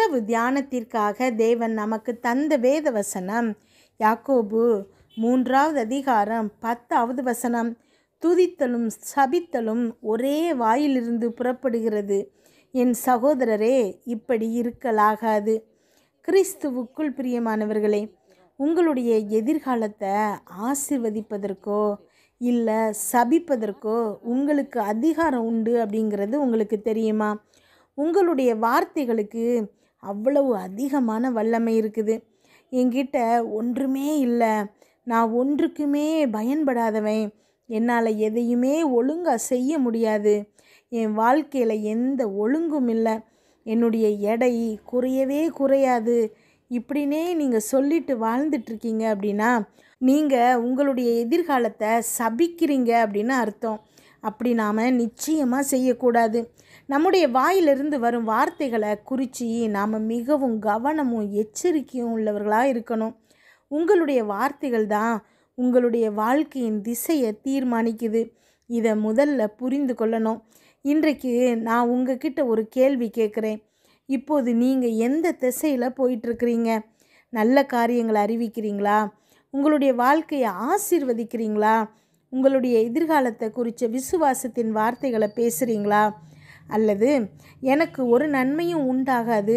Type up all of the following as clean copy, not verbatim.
இரவு தியானத்திற்காக தேவன் நமக்கு தந்த வேத வசனம் யாக்கோபு 3வது அதிகாரம் 10வது வசனம். துதித்தலும் சபித்தலும் ஒரே வாயிலிருந்து புறப்படுகிறது. என் சகோதரரே, இப்படி இருக்கலாகாது. கிறிஸ்துவுக்குள் பிரியமானவர்களே, உங்களுடைய எதிர்காலத்தை ஆசீர்வதிப்பதற்கோ இல்லை சபிப்பதற்கோ உங்களுக்கு அதிகாரம் உண்டு அப்படிங்கிறது உங்களுக்கு தெரியுமா? உங்களுடைய வார்த்தைகளுக்கு அவ்வளவு அதிகமான வல்லமை இருக்குது. என்கிட்ட ஒன்றுமே இல்லை, நான் ஒன்றுக்குமே பயன்படாதவன், என்னால் எதையுமே ஒழுங்காக செய்ய முடியாது, என் வாழ்க்கையில் எந்த ஒழுங்கும் இல்லை, என்னுடைய எடை குறையவே குறையாது, இப்படின்னே நீங்கள் சொல்லிட்டு வாழ்ந்துட்டுருக்கீங்க அப்படின்னா நீங்கள் உங்களுடைய எதிர்காலத்தை சபிக்கிறீங்க அப்படின்னு அர்த்தம். அப்படி நாம் நிச்சயமாக செய்யக்கூடாது. நம்முடைய வாயிலிருந்து வரும் வார்த்தைகளை குறித்து நாம் மிகவும் கவனமும் எச்சரிக்கையும் உள்ளவர்களாக இருக்கணும். உங்களுடைய வார்த்தைகள் தான் உங்களுடைய வாழ்க்கையின் திசையை தீர்மானிக்குது. இதை முதல்ல புரிந்து கொள்ளணும். இன்றைக்கு நான் உங்ககிட்ட ஒரு கேள்வி கேட்குறேன். இப்போது நீங்கள் எந்த திசையில் போயிட்டுருக்கிறீங்க? நல்ல காரியங்களை அறிவிக்கிறீங்களா? உங்களுடைய வாழ்க்கையை ஆசீர்வதிக்கிறீங்களா? உங்களுடைய எதிர்காலத்தை குறித்த விசுவாசத்தின் வார்த்தைகளை பேசுகிறீங்களா? அல்லது எனக்கு ஒரு நன்மையும் உண்டாகாது,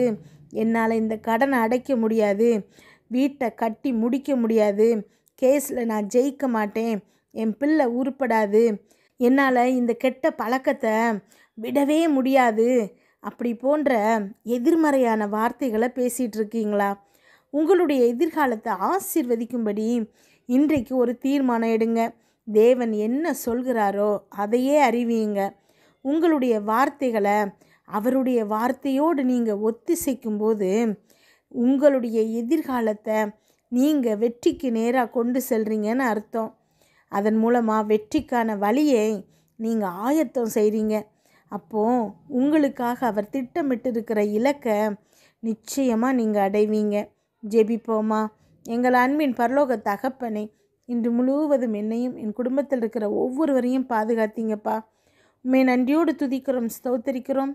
என்னால் இந்த கடனை அடைக்க முடியாது, வீட்டை கட்டி முடிக்க முடியாது, கேஸில் நான் ஜெயிக்க மாட்டேன், என் பிள்ளை உருப்படாது, என்னால் இந்த கெட்ட பழக்கத்தை விடவே முடியாது, அப்படி போன்ற எதிர்மறையான வார்த்தைகளை பேசிகிட்டு இருக்கீங்களா? உங்களுடைய எதிர்காலத்தை ஆசீர்வதிக்கும்படி இன்றைக்கு ஒரு தீர்மானம் எடுங்க. தேவன் என்ன சொல்கிறாரோ அதையே அறிவியுங்க. உங்களுடைய வார்த்தைகளை அவருடைய வார்த்தையோடு நீங்கள் ஒத்திசைக்கும்போது உங்களுடைய எதிர்காலத்தை நீங்கள் வெற்றிக்கு நேராக கொண்டு செல்கிறீங்கன்னு அர்த்தம். அதன் மூலமாக வெற்றிக்கான வழியை நீங்கள் ஆயத்தம் செய்கிறீங்க. அப்போது உங்களுக்காக அவர் திட்டமிட்டு இருக்கிற இலக்கை நிச்சயமாக நீங்கள் அடைவீங்க. ஜெபிப்போமா? எங்கள் அன்பின் பரலோக தகப்பனே, இன்று முழுவதும் என்னையும் என் குடும்பத்தில் இருக்கிற ஒவ்வொருவரையும் பாதுகாத்தீங்கப்பா. உண்மை நன்றியோடு துதிக்கிறோம், ஸ்தோத்தரிக்கிறோம்.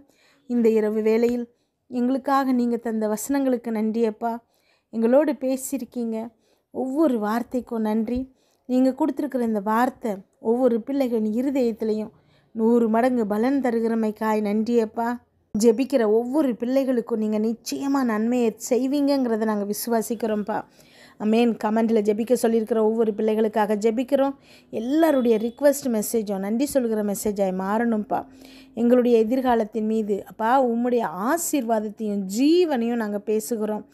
இந்த இரவு வேளையில் எங்களுக்காக நீங்கள் தந்த வசனங்களுக்கு நன்றியப்பா. எங்களோடு பேசியிருக்கீங்க, ஒவ்வொரு வார்த்தைக்கும் நன்றி. நீங்கள் கொடுத்துருக்கிற இந்த வார்த்தை ஒவ்வொரு பிள்ளைகளின் இருதயத்திலையும் 100 மடங்கு பலன் தருகிறமைக்காய் நன்றியப்பா. ஜெபிக்கிற ஒவ்வொரு பிள்ளைகளுக்கும் நீங்கள் நிச்சயமாக நன்மையை செய்வீங்கிறத நாங்கள் விசுவாசிக்கிறோம்ப்பா. அமேன். கமெண்டில் ஜெபிக்க சொல்லியிருக்கிற ஒவ்வொரு பிள்ளைகளுக்காக ஜெபிக்கிறோம். எல்லாருடைய ரிக்வெஸ்ட் மெசேஜும் நன்றி சொல்கிற மெசேஜாய் மாறணும்ப்பா. எங்களுடைய எதிர்காலத்தின் மீது அப்பா உம்முடைய ஆசீர்வாதத்தையும் ஜீவனையும் நாங்கள் பேசுகிறோம்.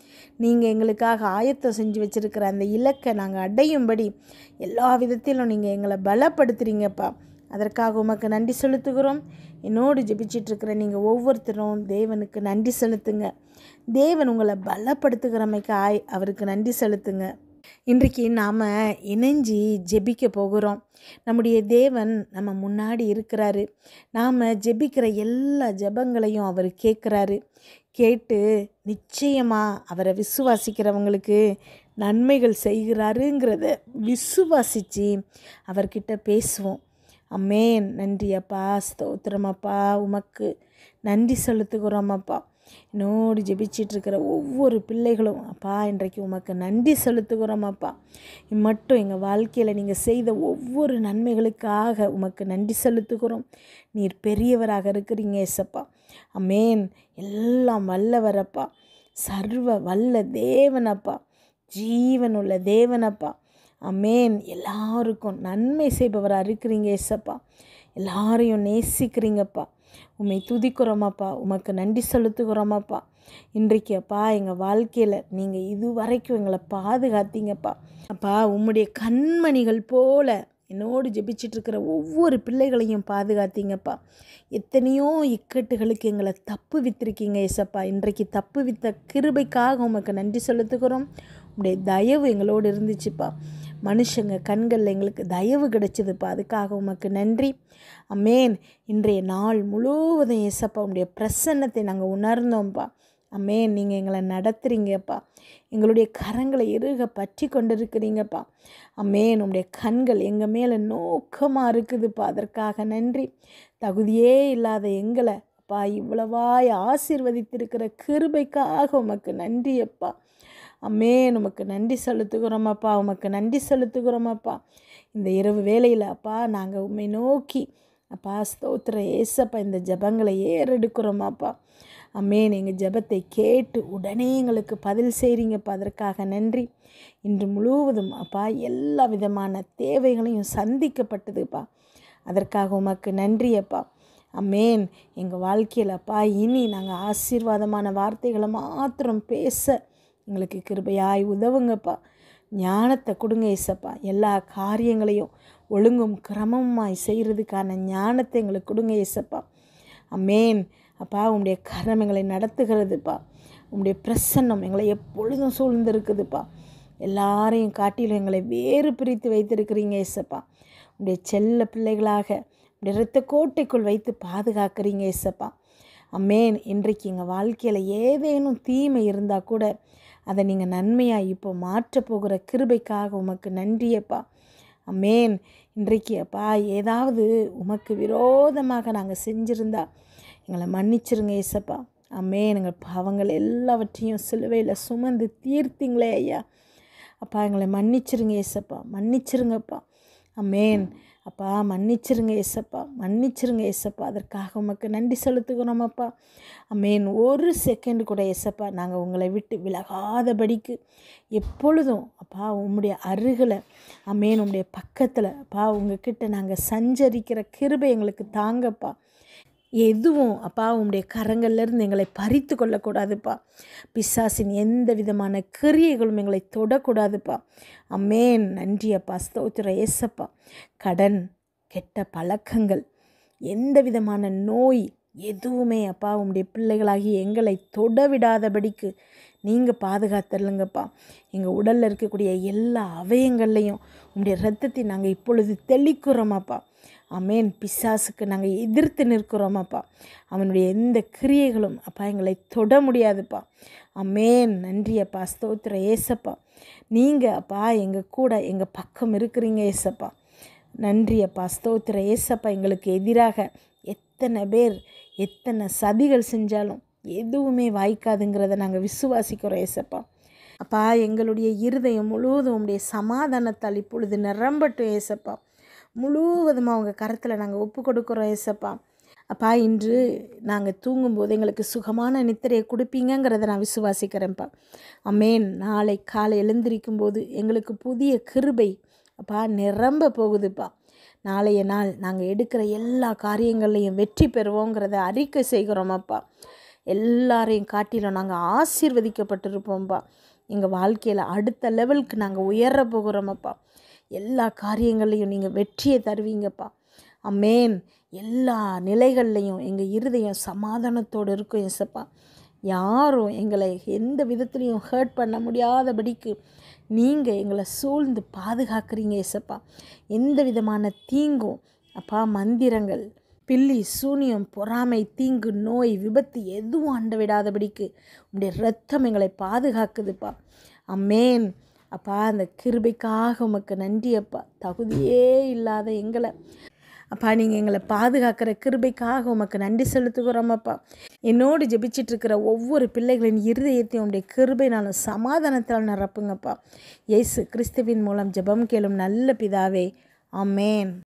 நீங்கள் எங்களுக்காக ஆயத்தம் செஞ்சு வச்சுருக்கிற அந்த இலக்கை நாங்கள் அடையும்படி எல்லா விதத்திலும் நீங்கள் எங்களை பலப்படுத்துகிறீங்கப்பா. அதற்காக உமக்கு நன்றி செலுத்துகிறோம். என்னோடு ஜெபிச்சிட்ருக்கிற நீங்கள் ஒவ்வொருத்தரும் தேவனுக்கு நன்றி செலுத்துங்க. தேவன் உங்களை பலப்படுத்துகிறமைக்காய் அவருக்கு நன்றி செலுத்துங்க. இன்றைக்கு நாம் இணைஞ்சி ஜெபிக்க போகிறோம். நம்முடைய தேவன் நம்ம முன்னாடி இருக்கிறாரு. நாம் ஜெபிக்கிற எல்லா ஜெபங்களையும் அவர் கேட்குறாரு. கேட்டு நிச்சயமாக அவரை விசுவாசிக்கிறவங்களுக்கு நன்மைகள் செய்கிறாருங்கிறத விசுவாசித்து அவர்கிட்ட பேசுவோம். அமேன். நன்றி அப்பா, ஸ்தோத்திரமப்பா, உமக்கு நன்றி செலுத்துகிறோம் அப்பா. என்னோடு ஜெபிச்சிட்ருக்கிற ஒவ்வொரு பிள்ளைகளும் அப்பா இன்றைக்கு உமக்கு நன்றி செலுத்துகிறோம் அப்பா. மட்டும் எங்கள் வாழ்க்கையில் நீங்கள் செய்த ஒவ்வொரு நன்மைகளுக்காக உமக்கு நன்றி செலுத்துகிறோம். நீர் பெரியவராக இருக்கிறீங்க ஏசப்பா. அமேன். எல்லாம் வல்லவரப்பா, சர்வ வல்ல தேவனப்பா, ஜீவனுள்ள தேவனப்பா. அமேன். எல்லாருக்கும் நன்மை செய்பவராக இருக்கிறீங்க ஏசப்பா. எல்லாரையும் நேசிக்கிறீங்கப்பா. உம்மை துதிக்கிறோமாப்பா, உமக்கு நன்றி செலுத்துகிறோமாப்பா. இன்றைக்கு அப்பா எங்கள் வாழ்க்கையில் நீங்கள் இதுவரைக்கும் எங்களை பாதுகாத்தீங்கப்பா. அப்பா உம்முடைய கண்மணிகள் போல என்னோடு ஜெபிச்சிட்ருக்கிற ஒவ்வொரு பிள்ளைகளையும் பாதுகாத்தீங்கப்பா. எத்தனையோ இக்கட்டுகளுக்கு எங்களை தப்பு வித்திருக்கீங்க ஏசப்பா. இன்றைக்கு தப்பு வித்த கிருபைக்காக உமக்கு நன்றி செலுத்துகிறோம். உம்முடைய தயவு எங்களோடு இருந்துச்சுப்பா. மனுஷங்க கண்களில் எங்களுக்கு தயவு கிடைச்சதுப்பா. அதுக்காக உமக்கு நன்றி. அமேன். இன்றைய நாள் முழுவதும் ஏசப்பா உம்முடைய பிரசன்னத்தை நாங்கள் உணர்ந்தோம்ப்பா. அமேன். நீங்கள் எங்களை நடத்துகிறீங்கப்பா. எங்களுடைய கரங்களை இறுக பற்றி கொண்டு இருக்கிறீங்கப்பா. அமேன். உம்முடைய கண்கள் எங்கள் மேலே நோக்கமாக இருக்குதுப்பா. அதற்காக நன்றி. தகுதியே இல்லாத எங்களை அப்பா இவ்வளவாய் ஆசீர்வதித்திருக்கிற கிருபைக்காக உமக்கு நன்றி அப்பா. அமேன். உமக்கு நன்றி செலுத்துகிறோமப்பா, உமக்கு நன்றி செலுத்துகிறோமப்பா. இந்த இரவு வேளையில் அப்பா நாங்கள் உம்மை நோக்கி அப்பா ஸ்தோத்திரம் ஏசப்பா இந்த ஜெபங்களை ஏறெடுக்கிறோமாப்பா. அமேன். எங்கள் ஜெபத்தை கேட்டு உடனே எங்களுக்கு பதில் செய்கிறீங்கப்பா, அதற்காக நன்றி. இன்று முழுவதும் அப்பா எல்லா விதமான தேவைகளையும் சந்திக்கப்பட்டதுப்பா, அதற்காக உமக்கு நன்றி அப்பா. அமேன். எங்கள் வாழ்க்கையில் அப்பா இனி நாங்கள் ஆசீர்வாதமான வார்த்தைகளை மாத்திரம் பேச எங்களுக்கு கிருபையாய் உதவுங்கப்பா. ஞானத்தை கொடுங்க ஏசப்பா. எல்லா காரியங்களையும் ஒழுங்கும் கிரமமாய் செய்கிறதுக்கான ஞானத்தை எங்களுக்கு கொடுங்க ஏசப்பா. அமேன். அப்பா உம்முடைய கரம் எங்களை நடத்துகிறதுப்பா. உம்முடைய பிரசன்னம் எங்களை எப்பொழுதும் சூழ்ந்திருக்குதுப்பா. எல்லாரையும் காட்டிலும் எங்களை வேறு பிரித்து வைத்திருக்கிறீங்க ஏசப்பா. உம்முடைய செல்ல பிள்ளைகளாக உம்முடைய இரத்த கோட்டைக்குள் வைத்து பாதுகாக்கிறீங்க ஏசப்பா. அமேன். இன்றைக்கு எங்கள் வாழ்க்கையில் ஏதேனும் தீமை இருந்தால் கூட அதை நீங்கள் நன்மையாக இப்போ மாற்றப் போகிற கிருபைக்காக உமக்கு நன்றியப்பா. அமேன். இன்றைக்கு அப்பா ஏதாவது உமக்கு விரோதமாக நாங்கள் செஞ்சுருந்தா எங்களை மன்னிச்சிருங்க ஏசப்பா. அமேன். எங்கள் பாவங்கள் எல்லாவற்றையும் சிலுவையில் சுமந்து தீர்த்தீங்களே ஐயா. அப்பா எங்களை மன்னிச்சிருங்க ஏசப்பா, மன்னிச்சிருங்கப்பா. அமேன். அப்பா மன்னிச்சிருங்க ஏசப்பா, மன்னிச்சிருங்க ஏசப்பா. அதற்காக உமக்கு நன்றி செலுத்துகிறோமப்பா. அமேன். ஒரு செகண்ட் கூட ஏசப்பா நாங்கள் உங்களை விட்டு விலகாதபடிக்கு எப்பொழுதும் அப்பா உம்முடைய அருகில் அமேன் உம்முடைய பக்கத்தில் அப்பா உங்ககிட்ட நாங்கள் சஞ்சரிக்கிற கிருபை எங்களுக்கு தாங்கப்பா. எதுவும் அப்பா உம்முடைய கரங்கள்லேருந்து எங்களை பறித்து கொள்ளக்கூடாதுப்பா. பிசாசின் எந்த விதமான கிரியைகளும் எங்களை தொடக்கூடாதுப்பா. அமேன். நன்றி அப்பா, ஸ்தோத்திரம் ஏசப்பா. கடன், கெட்ட பழக்கங்கள், எந்த விதமான நோய் எதுவுமே அப்பா உம்முடைய பிள்ளைகளாகி எங்களை தொட விடாதபடிக்கு நீங்கள் பாதுகாத்துருங்கப்பா. எங்கள் உடலில் இருக்கக்கூடிய எல்லா அவயங்கள்லையும் உம்முடைய இரத்தத்தை நாங்கள் இப்பொழுது தெளிக்கிறோமாப்பா. அமேன். பிசாசுக்கு நாங்கள் எதிர்த்து நிற்கிறோமாப்பா. அவனுடைய எந்த கிரியைகளும் அப்பா எங்களை தொட முடியாதுப்பா. அமேன். நன்றி அப்பா, ஸ்தோத்திரம் ஏசப்பா. நீங்கள் அப்பா எங்கள் கூட எங்கள் பக்கம் இருக்கிறீங்க ஏசப்பா. நன்றி அப்பா, ஸ்தோத்திரம் ஏசப்பா. எங்களுக்கு எதிராக எத்தனை பேர் எத்தனை சதிகள் செஞ்சாலும் எதுவுமே வாய்க்காதுங்கிறத நாங்கள் விசுவாசிக்கிறோம் ஏசப்பா. அப்பா எங்களுடைய இருதயம் முழுவதும் உம்முடைய சமாதானத்தால் இப்பொழுது நிரம்பட்டும் ஏசப்பா. முழுவதுமாக அவங்க கரத்தில் நாங்கள் ஒப்பு கொடுக்குறோம் ஏசப்பா. அப்பா இன்று நாங்கள் தூங்கும்போது எங்களுக்கு சுகமான நித்திரையை கொடுப்பீங்கிறத நான் விசுவாசிக்கிறேன்ப்பா. அமேன். நாளை காலை எழுந்திருக்கும் போது எங்களுக்கு புதிய கிருபை அப்பா நிரம்ப போகுதுப்பா. நாளைய நாள் நாங்கள் எடுக்கிற எல்லா காரியங்கள்லையும் வெற்றி பெறுவோங்கிறத அறிக்கை செய்கிறோமாப்பா. எல்லாரையும் காட்டிலும் நாங்கள் ஆசீர்வதிக்கப்பட்டிருப்போம்ப்பா. எங்கள் வாழ்க்கையில் அடுத்த லெவலுக்கு நாங்கள் உயர போகிறோமப்பா. எல்லா காரியங்கள்லையும் நீங்கள் வெற்றியை தருவீங்கப்பா. அமேன். எல்லா நிலைகள்லையும் எங்கள் இருதயம் சமாதானத்தோடு இருக்கும் ஏசப்பா. யாரும் எங்களை எந்த விதத்துலையும் ஹர்ட் பண்ண முடியாதபடிக்கு நீங்கள் எங்களை சூழ்ந்து பாதுகாக்கிறீங்க ஏசப்பா. எந்த விதமான தீங்கும் அப்பா மந்திரங்கள், பில்லி, சூனியம், பொறாமை, தீங்கு, நோய், விபத்து எதுவும் அண்ட விடாதபடிக்கு உம்முடைய இரத்தம் எங்களை பாதுகாக்குதுப்பா. அமேன். அப்பா அந்த கிருபைக்காக உமக்கு நன்றி அப்பா. தகுதியே இல்லாத எங்களை அப்பா நீங்கள் எங்களை பாதுகாக்கிற கிருபைக்காக உமக்கு நன்றி செலுத்துகிறோமப்பா. என்னோடு ஜெபிச்சிட்ருக்கிற ஒவ்வொரு பிள்ளைகளின் இருதயத்தையும் உடைய கிருபைனாலும் சமாதானத்தால் நிரப்புங்கப்பா. இயேசு கிறிஸ்துவின் மூலம் ஜெபம் கேளும் நல்ல பிதாவே. ஆமேன்.